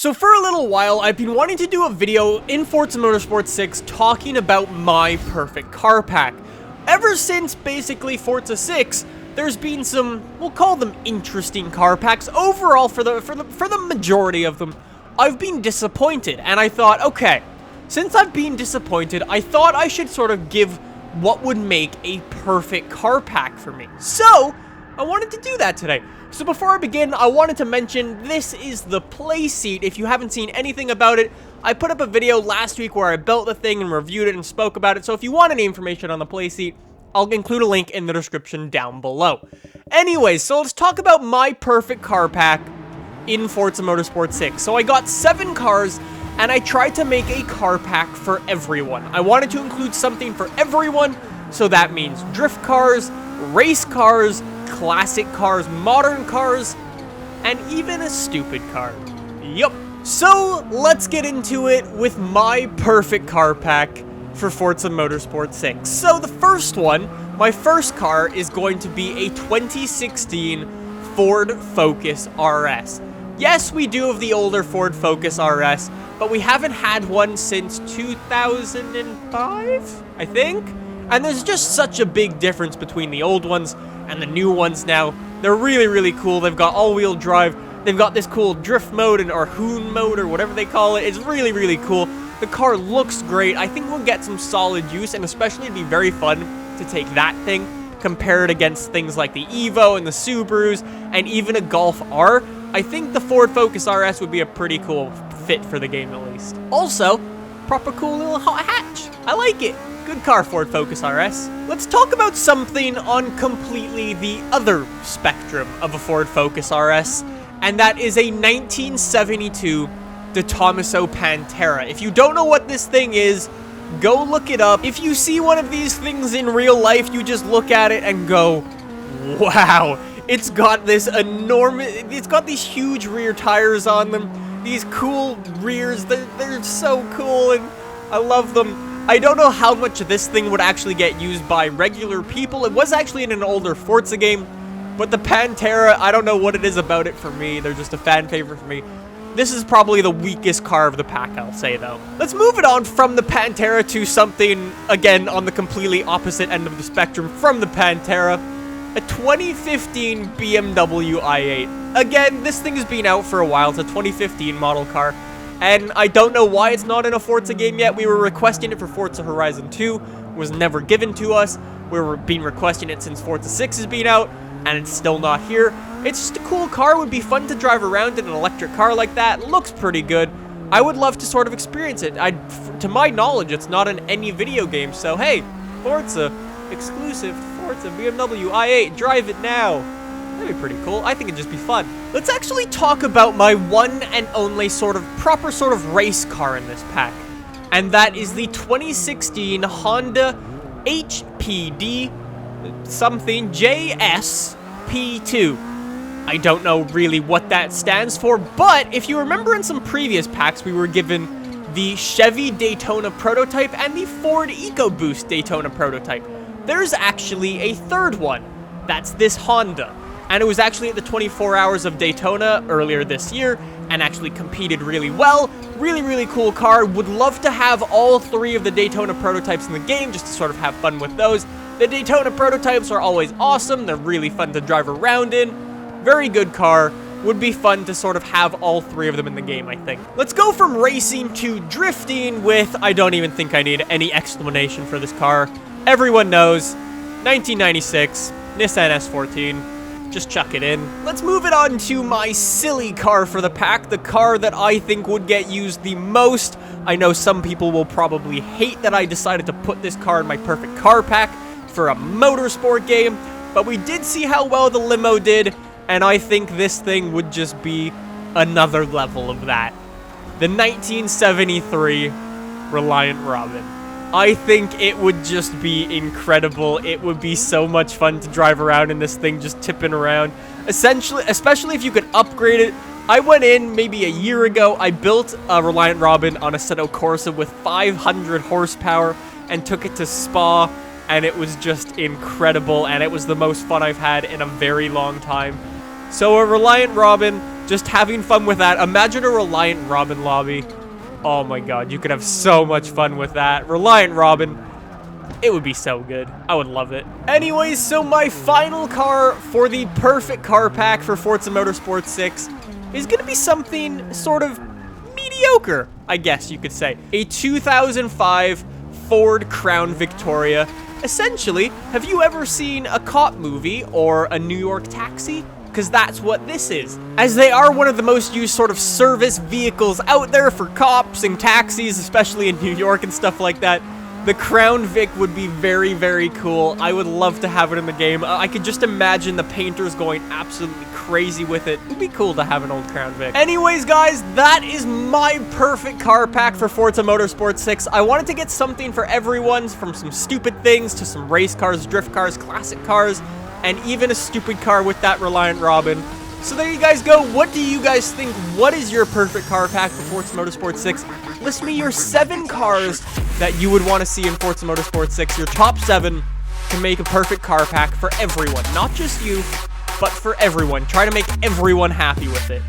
So for a little while, I've been wanting to do a video in Forza Motorsport 6 talking about my perfect car pack. Ever since basically Forza 6, there's been some, we'll call them interesting car packs. Overall, for the majority of them, I've been disappointed, and I thought, okay, since I've been disappointed, I thought I should sort of give what would make a perfect car pack for me. So I wanted to do that today. So before I begin, I wanted to mention this is the play seat. If you haven't seen anything about it, I put up a video last week where I built the thing and reviewed it and spoke about it. So if you want any information on the play seat, I'll include a link in the description down below. Anyways, so let's talk about my perfect car pack in Forza Motorsport 6. So I got 7 cars, and I tried to make a car pack for everyone. I wanted to include something for everyone, so that means drift cars, race cars, classic cars, modern cars, and even a stupid car. Yup. So let's get into it with my perfect car pack for Forza Motorsport 6. So the first one, my first car, is going to be a 2016 Ford Focus RS. Yes, we do have the older Ford Focus RS, but we haven't had one since 2005, I think? And there's just such a big difference between the old ones and the new ones now. They're really, really cool. They've got all-wheel drive. They've got this cool drift mode or hoon mode or whatever they call it. It's really, really cool. The car looks great. I think we'll get some solid use, and especially it'd be very fun to take that thing, compare it against things like the Evo and the Subarus, and even a Golf R. I think the Ford Focus RS would be a pretty cool fit for the game, at least. Also, proper cool little hot hatch. I like it. Good car, Ford Focus RS. Let's talk about something on completely the other spectrum of a Ford Focus RS, and that is a 1972 De Tomaso Pantera. If you don't know what this thing is, go look it up. If you see one of these things in real life, you just look at it and go, wow. It's got this enormous, it's got these huge rear tires on them, these cool rears, they're so cool, and I love them. I don't know how much of this thing would actually get used by regular people. It was actually in an older Forza game, but the Pantera, I don't know what it is about it for me. They're just a fan favorite for me. This is probably the weakest car of the pack, I'll say, though. Let's move it on from the Pantera to something, again, on the completely opposite end of the spectrum from the Pantera. A 2015 Bmw I8. Again, this thing has been out for a while. It's a 2015 model car. And I don't know why it's not in a Forza game yet. We were requesting it for Forza Horizon 2. It was never given to us. We were been requesting it since Forza 6 has been out, and it's still not here. It's just a cool car. It would be fun to drive around in an electric car like that. It looks pretty good. I would love to sort of experience it. To my knowledge, it's not in any video game. So, hey, Forza, exclusive Forza Bmw I8, drive it now. That'd be pretty cool. I think it'd just be fun. Let's actually talk about my one and only proper race car in this pack. And that is the 2016 Honda HPD something JSP2. I don't know really what that stands for, but if you remember in some previous packs, we were given the Chevy Daytona prototype and the Ford EcoBoost Daytona prototype. There's actually a third one. That's this Honda. And it was actually at the 24 Hours of Daytona earlier this year and actually competed really well. Really, really cool car. Would love to have all 3 of the Daytona prototypes in the game just to sort of have fun with those. The Daytona prototypes are always awesome. They're really fun to drive around in. Very good car. Would be fun to sort of have all 3 of them in the game, I think. Let's go from racing to drifting with, I don't even think I need any explanation for this car. Everyone knows, 1996, Nissan S14. Just chuck it in. Let's move it on to my silly car for the pack, the car that I think would get used the most. I know some people will probably hate that I decided to put this car in my perfect car pack for a motorsport game, but we did see how well the limo did, and I think this thing would just be another level of that. The 1973 Reliant Robin. I think it would just be incredible. It would be so much fun to drive around in this thing, just tipping around. Essentially, especially if you could upgrade it. I went in maybe a year ago. I built a Reliant Robin on a Assetto Corsa with 500 horsepower and took it to Spa, and it was just incredible, and it was the most fun I've had in a very long time. So a Reliant Robin Just having fun with that. Imagine a Reliant Robin lobby. Oh my god, you could have so much fun with that. Reliant Robin. It would be so good. I would love it. Anyways, so my final car for the perfect car pack for Forza Motorsport 6 is going to be something sort of mediocre, I guess you could say. A 2005 Ford Crown Victoria. Essentially, have you ever seen a cop movie or a New York Taxi? Because that's what this is. As they are one of the most used sort of service vehicles out there for cops and taxis, especially in New York and stuff like that. The Crown Vic would be very, very cool. I would love to have it in the game. I could just imagine the painters going absolutely crazy with it. It would be cool to have an old Crown Vic. Anyways, guys, that is my perfect car pack for Forza Motorsport 6. I wanted to get something for everyone, from some stupid things to some race cars, drift cars, classic cars, and even a stupid car with that Reliant Robin. So there you guys go. What do you guys think? What is your perfect car pack for Forza Motorsport 6? List me your 7 cars that you would want to see in Forza Motorsport 6. Your top 7 to make a perfect car pack for everyone. Not just you, but for everyone. Try to make everyone happy with it.